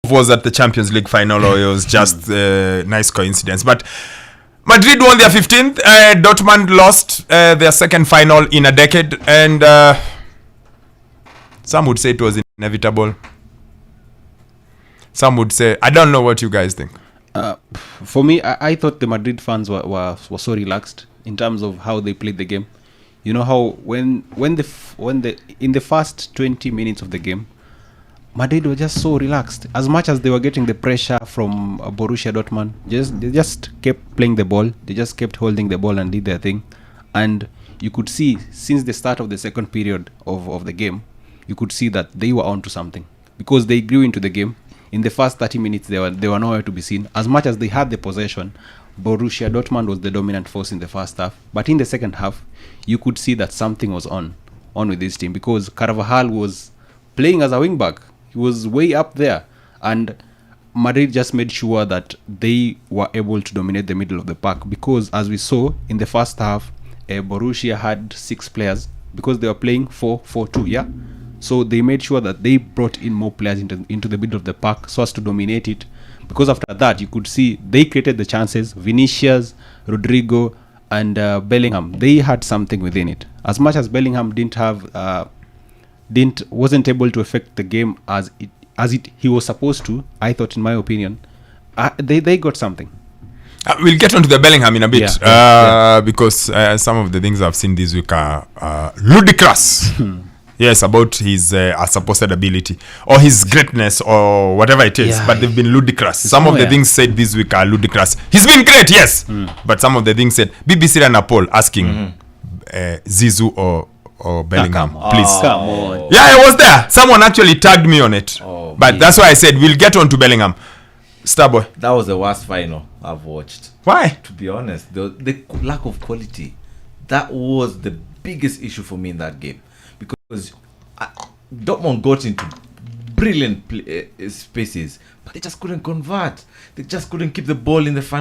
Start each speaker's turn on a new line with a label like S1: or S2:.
S1: was at the Champions League final or it was just nice coincidence. But Madrid won their 15th. Dortmund lost their second final in a decade. And some would say it was inevitable. Some would say, I don't know what you guys think.
S2: For me, I thought the Madrid fans were so relaxed in terms of how they played the game. You know how when in the first 20 minutes of the game, Madrid were just so relaxed. As much as they were getting the pressure from Borussia Dortmund, they just kept playing the ball. They just kept holding the ball and did their thing. And you could see since the start of the second period of the game, you could see that they were onto something because they grew into the game. In the first 30 minutes, they were nowhere to be seen. As much as they had the possession, Borussia Dortmund was the dominant force in the first half. But in the second half, you could see that something was on with this team because Carvajal was playing as a wing back. He was way up there. And Madrid just made sure that they were able to dominate the middle of the park because, as we saw in the first half, Borussia had 6 players because they were playing 4-4-2, yeah? So they made sure that they brought in more players into the middle of the park so as to dominate it. Because after that, you could see they created the chances. Vinicius, Rodrigo, and Bellingham, they had something within it. As much as Bellingham wasn't able to affect the game as he was supposed to, I thought, in my opinion, they got something.
S1: We'll get onto the Bellingham in a bit because some of the things I've seen this week are ludicrous. Yes, about his supposed ability or his greatness or whatever it is, but they've been ludicrous. Some of the things said this week are ludicrous. He's been great, yes, but some of the things said. BBC ran a poll asking Zizou or Bellingham, please.
S2: Come on.
S1: Yeah, I was there. Someone actually tagged me on it, but that's why I said we'll get on to Bellingham. Starboy.
S3: That was the worst final I've watched.
S1: Why?
S3: To be honest, the lack of quality, that was the biggest issue for me in that game. Because Dortmund got into brilliant spaces, but they just couldn't convert. They just couldn't keep the ball in the final.